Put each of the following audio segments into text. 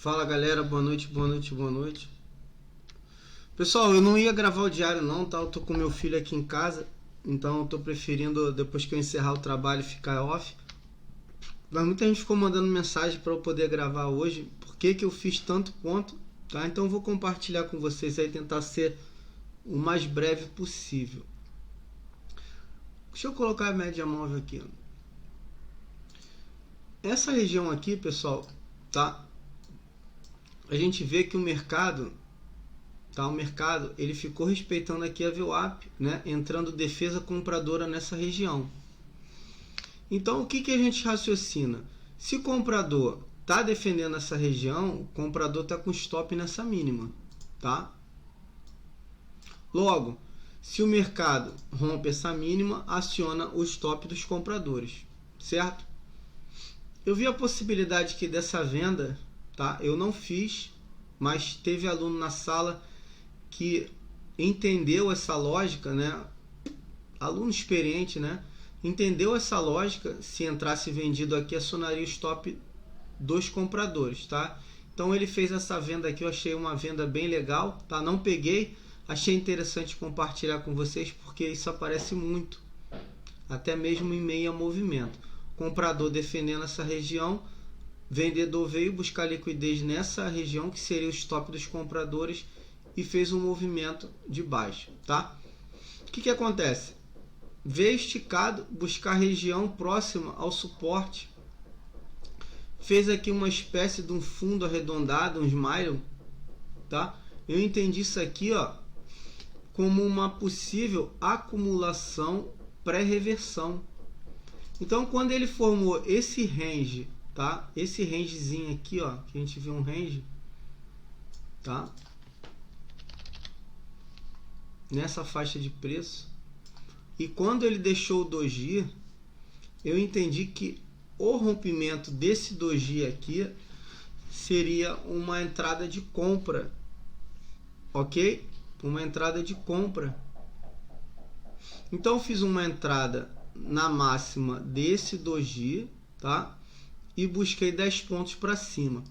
Fala galera, boa noite, boa noite, boa noite. Pessoal, eu não ia gravar o diário não, tá? Eu tô com meu filho aqui em casa, então eu tô preferindo, depois que eu encerrar o trabalho, ficar off. Mas muita gente ficou mandando mensagem para eu poder gravar hoje, por que eu fiz tanto ponto, tá? Então eu vou compartilhar com vocês aí, tentar ser o mais breve possível. Deixa eu colocar a média móvel aqui. Essa região aqui, pessoal, tá? A gente vê que o mercado, tá? O mercado ele ficou respeitando aqui a VWAP, né? Entrando defesa compradora nessa região. Então o que a gente raciocina? Se o comprador tá defendendo essa região, o comprador tá com stop nessa mínima, tá? Logo, se o mercado rompe essa mínima, aciona o stop dos compradores, certo? Eu vi a possibilidade que dessa venda, tá? Eu não fiz, mas teve aluno na sala que entendeu essa lógica, né? Aluno experiente, né? Entendeu essa lógica, se entrasse vendido aqui, acionaria o stop dos compradores, tá? Então ele fez essa venda aqui, eu achei uma venda bem legal, tá? Não peguei, achei interessante compartilhar com vocês, porque isso aparece muito, até mesmo em meio a movimento. Comprador defendendo essa região, vendedor veio buscar liquidez nessa região, que seria o stop dos compradores, e fez um movimento de baixa, tá? O que acontece? Veio esticado, buscar região próxima ao suporte, fez aqui uma espécie de um fundo arredondado, um smile, tá? Eu entendi isso aqui, ó, como uma possível acumulação pré-reversão. Então quando ele formou esse range, tá? Esse rangezinho aqui, ó, que a gente vê um range, tá? Nessa faixa de preço. E quando ele deixou o doji, eu entendi que o rompimento desse doji aqui seria uma entrada de compra, ok? Uma entrada de compra. Então eu fiz uma entrada na máxima desse doji, tá? E busquei 10 pontos para cima.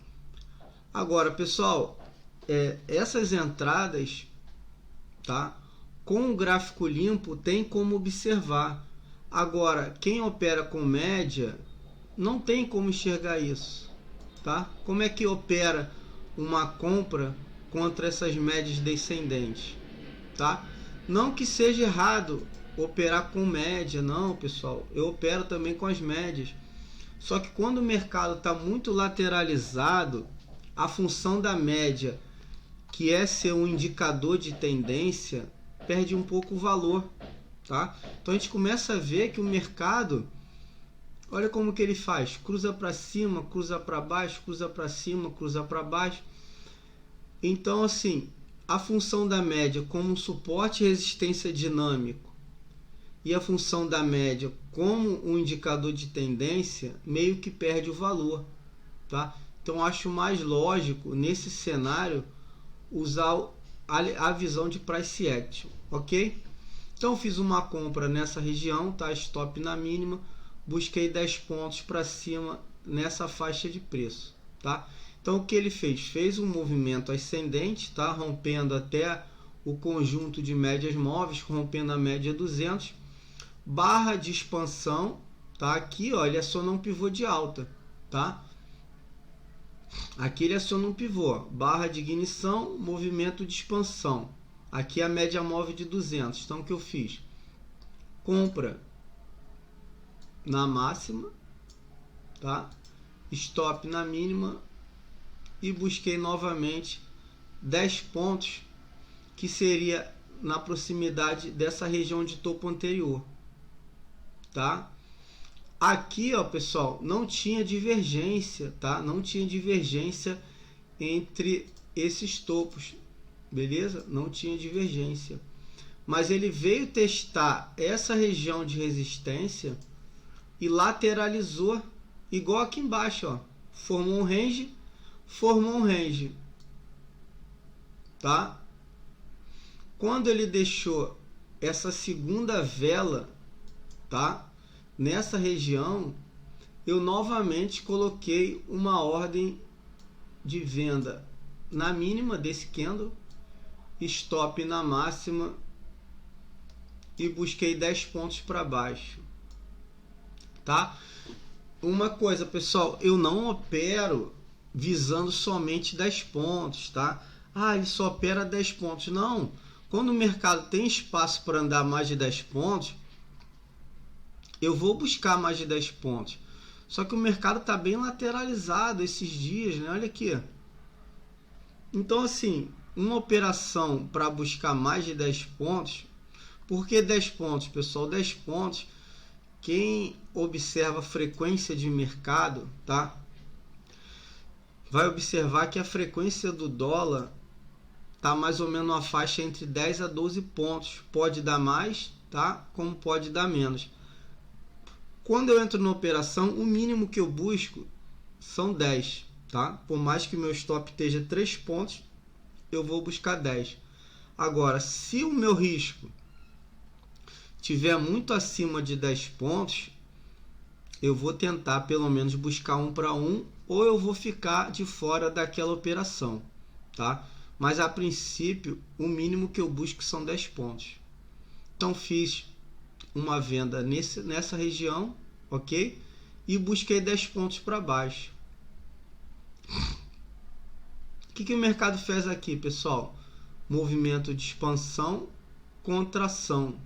Agora, pessoal, essas entradas, tá? Com o gráfico limpo tem como observar. Agora, quem opera com média não tem como enxergar isso, tá? Como é que opera uma compra contra essas médias descendentes, tá? Não que seja errado operar com média, não, pessoal. Eu opero também com as médias. Só que quando o mercado está muito lateralizado, a função da média, que é ser um indicador de tendência, perde um pouco o valor, tá? Então a gente começa a ver que o mercado, olha como que ele faz, cruza para cima, cruza para baixo, cruza para cima, cruza para baixo. Então assim, a função da média como um suporte e resistência dinâmico e a função da média como um indicador de tendência meio que perde o valor, tá? Então acho mais lógico nesse cenário usar a visão de price action, ok? Então fiz uma compra nessa região, tá? Stop na mínima, busquei 10 pontos para cima nessa faixa de preço, tá? Então o que ele fez? Fez um movimento ascendente, tá? Rompendo até o conjunto de médias móveis, rompendo a média 200, barra de expansão, tá? Aqui, ó, ele aciona um pivô de alta, tá? Aqui ele aciona um pivô, barra de ignição, movimento de expansão. Aqui a média móvel de 200. Então o que eu fiz? Compra na máxima, tá? Stop na mínima e busquei novamente 10 pontos, que seria na proximidade dessa região de topo anterior, tá? Aqui, ó, pessoal, não tinha divergência, tá? Não tinha divergência entre esses topos, beleza? Não tinha divergência. Mas ele veio testar essa região de resistência e lateralizou, igual aqui embaixo, ó. Formou um range, tá? Quando ele deixou essa segunda vela, tá? Nessa região, eu novamente coloquei uma ordem de venda na mínima desse candle, stop na máxima e busquei 10 pontos para baixo, tá? Uma coisa, pessoal, eu não opero visando somente 10 pontos, tá? Ah, ele só opera 10 pontos. Não, quando o mercado tem espaço para andar mais de 10 pontos, eu vou buscar mais de 10 pontos. Só que o mercado está bem lateralizado esses dias, né? Olha aqui. Então, assim, uma operação para buscar mais de 10 pontos. Por que 10 pontos, pessoal? 10 pontos, quem observa a frequência de mercado, tá? Vai observar que a frequência do dólar tá mais ou menos uma faixa entre 10 a 12 pontos. Pode dar mais, tá? Como pode dar menos. Quando eu entro na operação, o mínimo que eu busco são 10, tá? Por mais que o meu stop esteja 3 pontos, eu vou buscar 10. Agora, se o meu risco tiver muito acima de 10 pontos, eu vou tentar pelo menos buscar 1 para 1, ou eu vou ficar de fora daquela operação, tá? Mas a princípio, o mínimo que eu busco são 10 pontos. Então fiz uma venda nessa região, ok? E busquei 10 pontos para baixo. O que o mercado fez aqui, pessoal? Movimento de expansão, contração,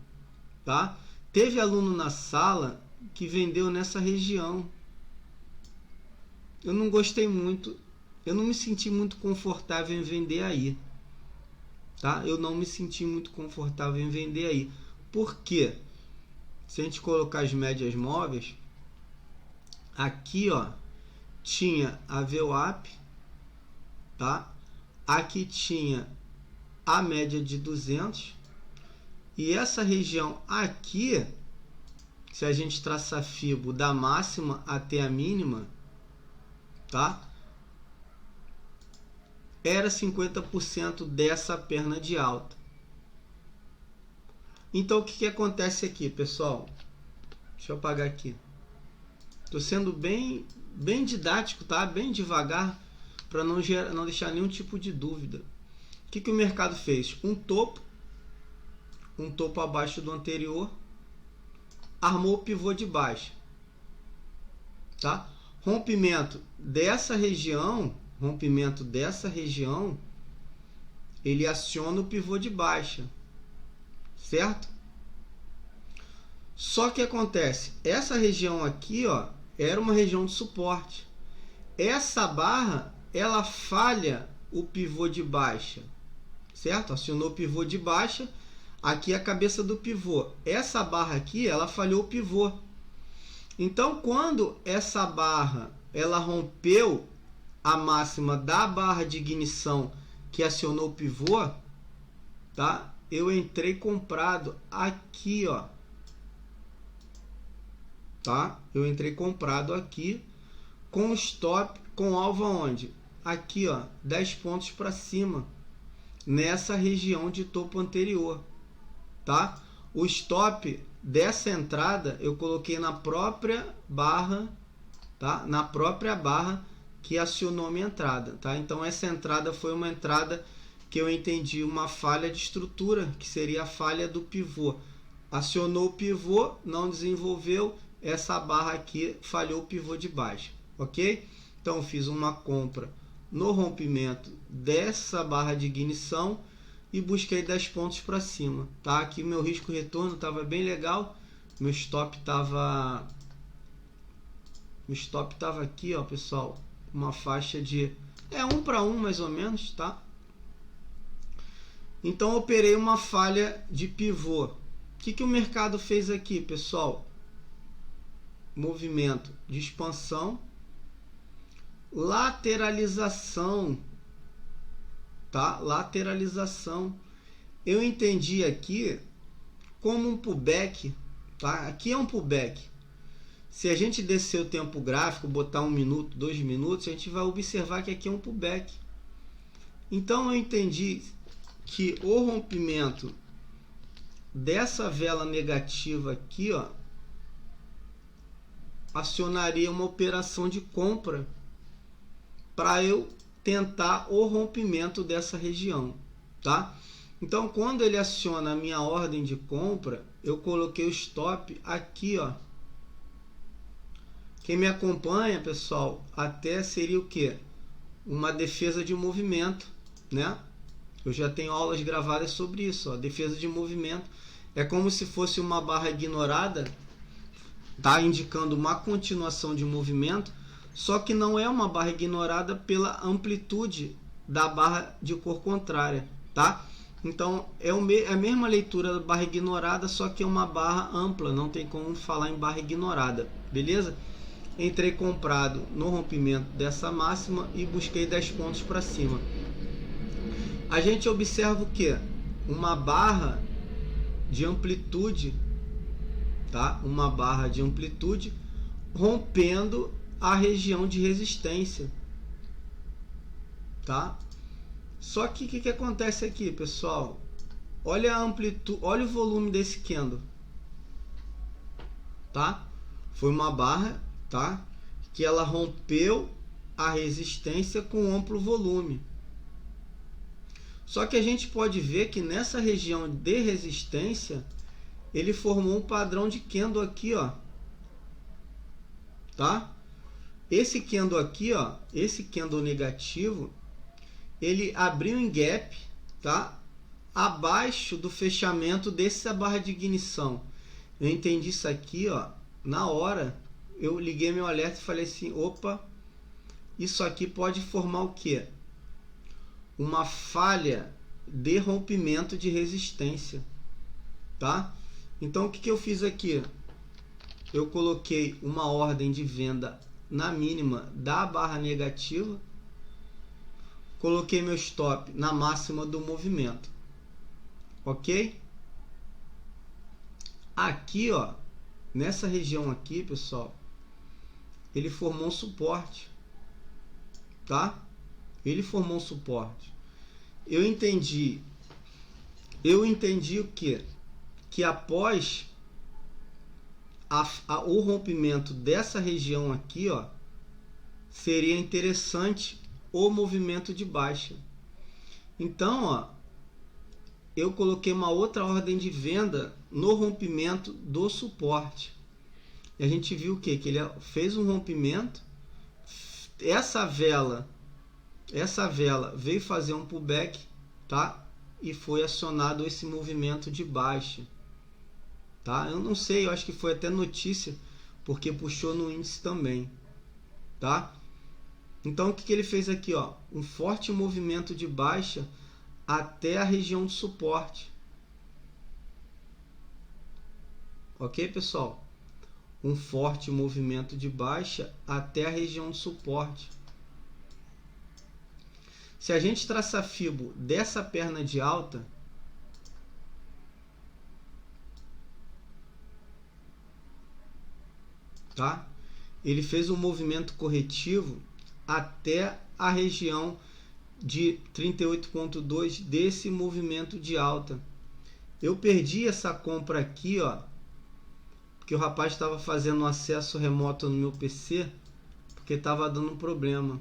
tá? Teve aluno na sala que vendeu nessa região. Eu não gostei muito, eu não me senti muito confortável em vender aí, tá? Eu não me senti muito confortável em vender aí. Por quê? Se a gente colocar as médias móveis, aqui, ó, tinha a VWAP, tá? Aqui tinha a média de 200, e essa região aqui, se a gente traçar fibo da máxima até a mínima, tá? Era 50% dessa perna de alta. Então o que acontece aqui, pessoal? Deixa eu apagar aqui. Estou sendo bem didático, tá? Bem devagar, para não deixar nenhum tipo de dúvida. O que o mercado fez? Um topo abaixo do anterior, armou o pivô de baixa, tá? Rompimento dessa região, ele aciona o pivô de baixa, certo? Só que acontece, essa região aqui, ó, era uma região de suporte. Essa barra, ela falha o pivô de baixa, certo? Acionou o pivô de baixa, aqui é a cabeça do pivô. Essa barra aqui, ela falhou o pivô. Então, quando essa barra, ela rompeu a máxima da barra de ignição que acionou o pivô, tá? Eu entrei comprado aqui, ó. Tá? Eu entrei comprado aqui com stop, com alvo aonde? Aqui, ó, 10 pontos para cima, nessa região de topo anterior, tá? O stop dessa entrada eu coloquei na própria barra, tá? Na própria barra que acionou minha entrada, tá? Então essa entrada foi uma entrada que eu entendi uma falha de estrutura, que seria a falha do pivô. Acionou o pivô, não desenvolveu, essa barra aqui falhou o pivô de baixo, ok? Então fiz uma compra no rompimento dessa barra de ignição e busquei 10 pontos para cima, tá? Aqui meu risco retorno estava bem legal, meu stop estava aqui, ó, pessoal, uma faixa de 1 para 1 mais ou menos, tá? Então operei uma falha de pivô. O que o mercado fez aqui, pessoal? Movimento de expansão, lateralização, tá? Lateralização. Eu entendi aqui como um pullback, tá? Aqui é um pullback. Se a gente descer o tempo gráfico, botar 1 minuto, 2 minutos, a gente vai observar que aqui é um pullback. Então eu entendi que o rompimento dessa vela negativa aqui, ó, acionaria uma operação de compra para eu tentar o rompimento dessa região, tá? Então, quando ele aciona a minha ordem de compra, eu coloquei o stop aqui, ó. Quem me acompanha, pessoal, até seria o quê? Uma defesa de movimento, né? Eu já tenho aulas gravadas sobre isso, ó. Defesa de movimento é como se fosse uma barra ignorada, tá? Indicando uma continuação de movimento, só que não é uma barra ignorada pela amplitude da barra de cor contrária, tá? Então é a mesma leitura da barra ignorada, só que é uma barra ampla, não tem como falar em barra ignorada, beleza? Entrei comprado no rompimento dessa máxima e busquei 10 pontos para cima. A gente observa o que? Uma barra de amplitude, tá? Uma barra de amplitude rompendo a região de resistência, tá? Só que o que acontece aqui, pessoal? Olha a amplitude, olha o volume desse candle, tá? Foi uma barra, tá? Que ela rompeu a resistência com amplo volume. Só que a gente pode ver que nessa região de resistência ele formou um padrão de candle aqui, ó, tá? Esse candle aqui, ó, esse candle negativo, ele abriu em gap, tá? Abaixo do fechamento dessa barra de ignição. Eu entendi isso aqui, ó, na hora. Eu liguei meu alerta e falei assim, opa, isso aqui pode formar o quê? Uma falha de rompimento de resistência, tá? Então o que eu fiz aqui? Eu coloquei uma ordem de venda na mínima da barra negativa, coloquei meu stop na máxima do movimento, ok? Aqui, ó, nessa região aqui, pessoal, ele formou um suporte, tá? Ele formou um suporte. Eu entendi o que? Que após o rompimento dessa região aqui, ó, seria interessante o movimento de baixa. Então, ó, eu coloquei uma outra ordem de venda no rompimento do suporte. E a gente viu o quê? Que ele fez um rompimento. Essa vela veio fazer um pullback, tá? E foi acionado esse movimento de baixa, tá? Eu não sei, eu acho que foi até notícia, porque puxou no índice também, tá? Então o que ele fez aqui, ó? Um forte movimento de baixa até a região de suporte, ok, pessoal? Um forte movimento de baixa até a região de suporte. Se a gente traçar fibo dessa perna de alta, tá? Ele fez um movimento corretivo até a região de 38,2 desse movimento de alta. Eu perdi essa compra aqui, ó, porque o rapaz estava fazendo um acesso remoto no meu PC, porque estava dando um problema.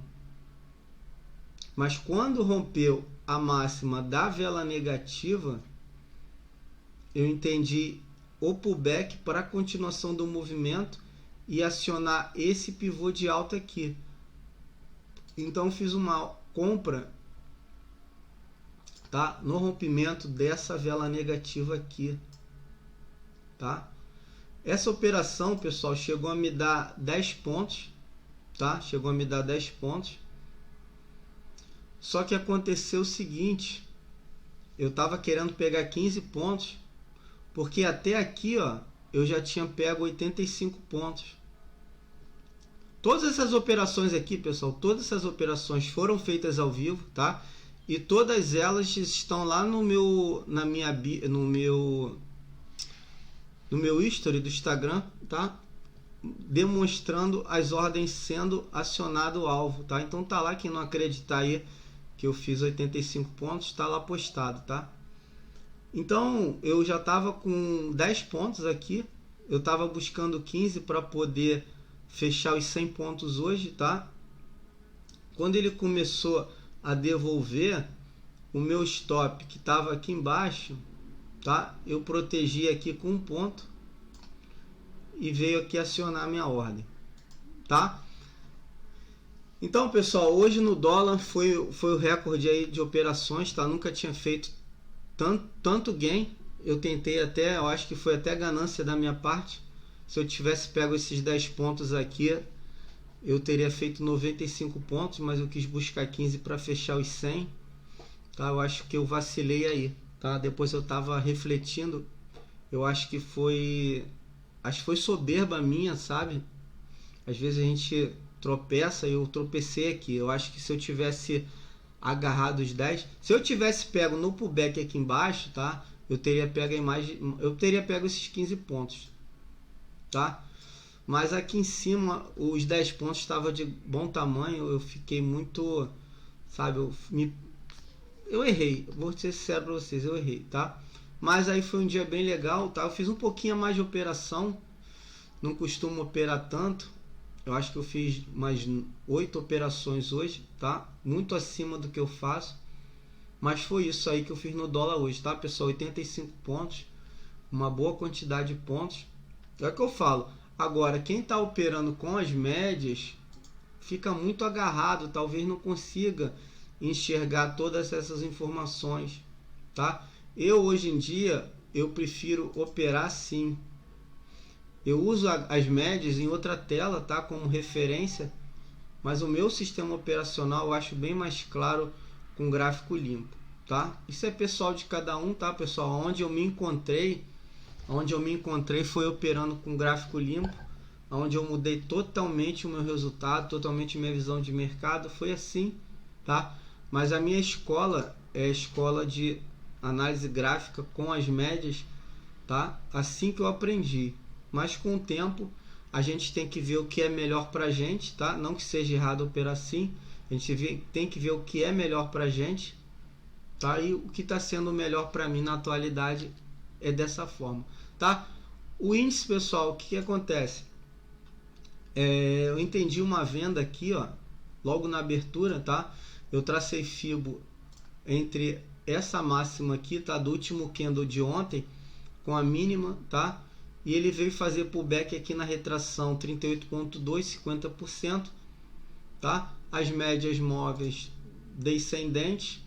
Mas quando rompeu a máxima da vela negativa, eu entendi o pullback para a continuação do movimento e acionar esse pivô de alta aqui. Então fiz uma compra, tá? No rompimento dessa vela negativa aqui, tá? Essa operação, pessoal, chegou a me dar 10 pontos, tá? Chegou a me dar 10 pontos. Só que aconteceu o seguinte, eu estava querendo pegar 15 pontos, porque até aqui, ó, eu já tinha pego 85 pontos. Todas essas operações aqui, pessoal, todas essas operações foram feitas ao vivo, tá? E todas elas estão lá no meu history do Instagram, tá? Demonstrando as ordens sendo acionado o alvo, tá? Então tá lá, quem não acreditar aí que eu fiz 85 pontos, está lá postado, tá? Então eu já estava com 10 pontos aqui, eu estava buscando 15 para poder fechar os 100 pontos hoje, tá? quando ele começou a devolver, o meu stop que estava aqui embaixo, tá? Eu protegi aqui com um ponto e veio aqui acionar minha ordem, tá? Então, pessoal, hoje no dólar foi o recorde aí de operações, tá? Nunca tinha feito tanto gain. Eu tentei até, eu acho que foi até ganância da minha parte. Se eu tivesse pego esses 10 pontos aqui, eu teria feito 95 pontos, mas eu quis buscar 15 para fechar os 100. Tá? Eu acho que eu vacilei aí, tá? Depois eu estava refletindo, eu acho que foi soberba minha, sabe? Às vezes a gente tropeça e eu tropecei aqui. Eu acho que se eu tivesse agarrado os 10, se eu tivesse pego no pullback aqui embaixo, tá? Eu teria pego esses 15 pontos, tá? Mas aqui em cima os 10 pontos estavam de bom tamanho. Eu fiquei muito, sabe, eu errei, vou ser sincero para vocês, eu errei, tá? Mas aí foi um dia bem legal, tá? Eu fiz um pouquinho mais de operação, não costumo operar tanto. Eu acho que eu fiz mais 8 operações hoje, tá? Muito acima do que eu faço. Mas foi isso aí que eu fiz no dólar hoje, tá, pessoal? 85 pontos, uma boa quantidade de pontos. É o que eu falo. Agora, quem está operando com as médias fica muito agarrado, talvez não consiga enxergar todas essas informações, tá? Eu hoje em dia eu prefiro operar sim. Eu uso as médias em outra tela, tá, como referência, mas o meu sistema operacional eu acho bem mais claro com gráfico limpo, tá? Isso é pessoal de cada um, tá, pessoal? Onde eu me encontrei foi operando com gráfico limpo, onde eu mudei totalmente o meu resultado, totalmente minha visão de mercado, foi assim, tá? Mas a minha escola é a escola de análise gráfica com as médias, tá? Assim que eu aprendi. Mas com o tempo a gente tem que ver o que é melhor pra gente, tá? Não que seja errado operar assim, a gente tem que ver o que é melhor pra gente, tá? E o que está sendo melhor para mim na atualidade é dessa forma, tá? O índice, pessoal, o que acontece? Eu entendi uma venda aqui, ó, logo na abertura, tá? Eu tracei Fibo entre essa máxima aqui, tá? Do último candle de ontem com a mínima, tá? E ele veio fazer pullback aqui na retração 38,2, 50%, tá? As médias móveis descendentes,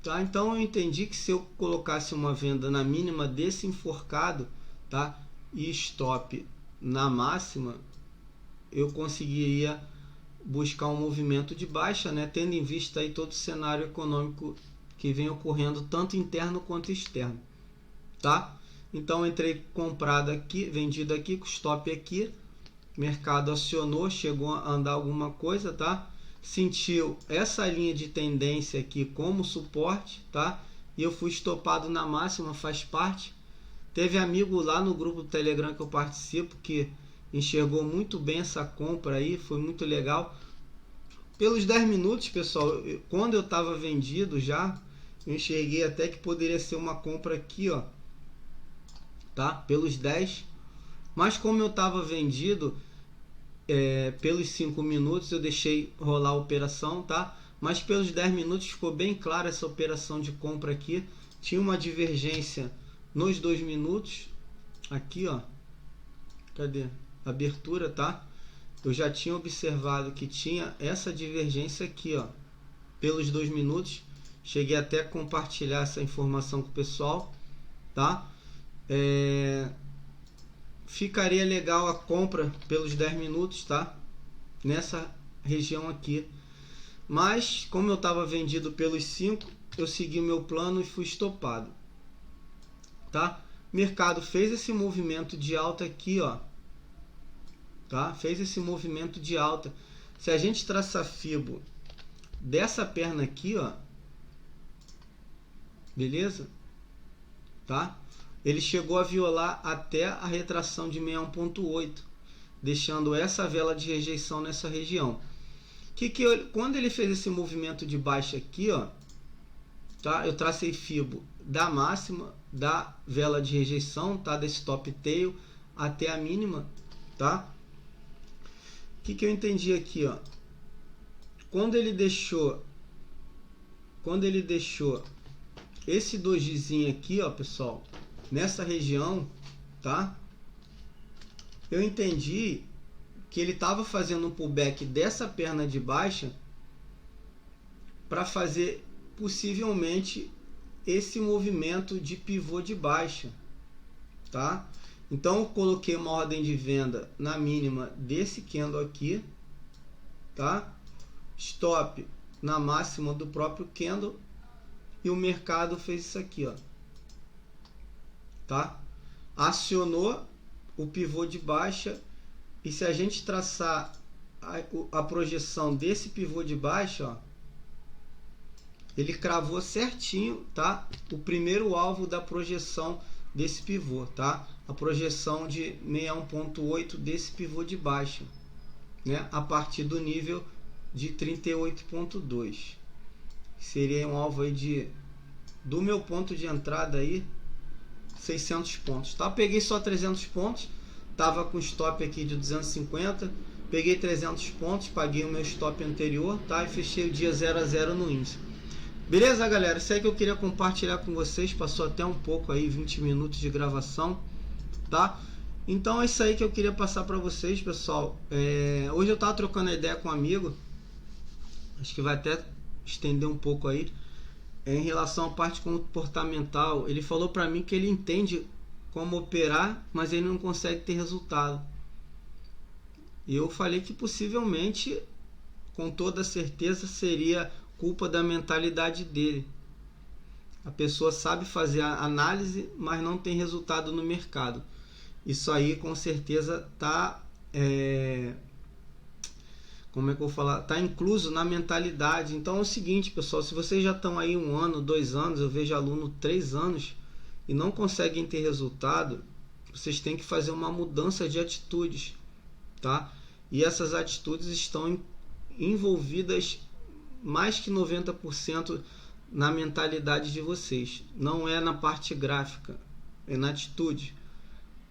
tá? Então eu entendi que se eu colocasse uma venda na mínima desse enforcado, tá? E stop na máxima, eu conseguiria buscar um movimento de baixa, né? Tendo em vista aí todo o cenário econômico que vem ocorrendo, tanto interno quanto externo, tá? Então entrei comprado aqui, vendido aqui, com stop aqui, mercado acionou, chegou a andar alguma coisa, tá? Sentiu essa linha de tendência aqui como suporte, tá? E eu fui estopado na máxima, faz parte. Teve amigo lá no grupo do Telegram que eu participo que enxergou muito bem essa compra aí, foi muito legal. Pelos 10 minutos, pessoal, quando eu estava vendido já, eu enxerguei até que poderia ser uma compra aqui, ó, tá? Pelos 10. Mas como eu estava vendido, pelos 5 minutos eu deixei rolar a operação, tá? Mas pelos 10 minutos ficou bem clara essa operação de compra aqui. Tinha uma divergência nos 2 minutos. Aqui, ó. Cadê? Abertura, tá? Eu já tinha observado que tinha essa divergência aqui, ó. Pelos 2 minutos. Cheguei até a compartilhar essa informação com o pessoal, tá? Ficaria legal a compra pelos 10 minutos, tá? Nessa região aqui. Mas, como eu estava vendido pelos 5, eu segui o meu plano e fui estopado, tá? Mercado fez esse movimento de alta aqui, ó. Tá? Fez esse movimento de alta. Se a gente traçar Fibo dessa perna aqui, ó. Beleza? Tá? Ele chegou a violar até a retração de 61,8, deixando essa vela de rejeição nessa região. Quando ele fez esse movimento de baixa aqui, ó, tá? Eu tracei Fibo da máxima da vela de rejeição, tá? Desse top tail até a mínima, tá? O que eu entendi aqui, ó? quando ele deixou esse dojizinho aqui, ó, pessoal, nessa região, tá? Eu entendi que ele estava fazendo um pullback dessa perna de baixa para fazer possivelmente esse movimento de pivô de baixa, tá? Então eu coloquei uma ordem de venda na mínima desse candle aqui, tá? Stop na máxima do próprio candle e o mercado fez isso aqui, ó, tá? Acionou o pivô de baixa, e se a gente traçar a projeção desse pivô de baixa, ó, ele cravou certinho, tá? O primeiro alvo da projeção desse pivô, tá? A projeção de 61.8 desse pivô de baixa, né? A partir do nível de 38.2. Seria um alvo aí do meu ponto de entrada aí, 600 pontos, tá? Peguei só 300 pontos, tava com stop aqui de 250, peguei 300 pontos, paguei o meu stop anterior, tá? E fechei o dia 0 a 0 no índice. Beleza, galera? Isso aí que eu queria compartilhar com vocês. Passou até um pouco aí, 20 minutos de gravação, tá? Então é isso aí que eu queria passar para vocês, pessoal. Hoje eu tava trocando a ideia com um amigo, acho que vai até estender um pouco aí, em relação à parte comportamental. Ele falou para mim que ele entende como operar, mas ele não consegue ter resultado. E eu falei que possivelmente, com toda certeza, seria culpa da mentalidade dele. A pessoa sabe fazer a análise, mas não tem resultado no mercado. Isso aí com certeza tá, como é que eu vou falar? Tá incluso na mentalidade. Então é o seguinte, pessoal, se vocês já estão aí 1 ano, 2 anos, eu vejo aluno 3 anos e não conseguem ter resultado, vocês têm que fazer uma mudança de atitudes, tá? E essas atitudes estão envolvidas mais que 90% na mentalidade de vocês. Não é na parte gráfica, é na atitude.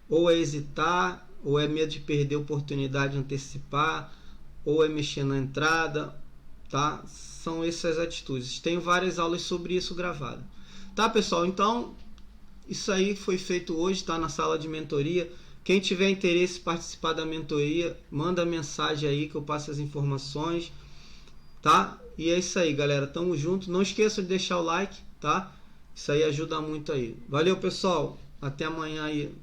Ou é hesitar, ou é medo de perder a oportunidade de antecipar, ou é mexer na entrada, tá? São essas atitudes. Tenho várias aulas sobre isso gravadas. Tá, pessoal? Então, isso aí foi feito hoje, tá? Na sala de mentoria. Quem tiver interesse em participar da mentoria, manda mensagem aí que eu passo as informações, tá? E é isso aí, galera. Tamo junto. Não esqueça de deixar o like, tá? Isso aí ajuda muito aí. Valeu, pessoal. Até amanhã aí.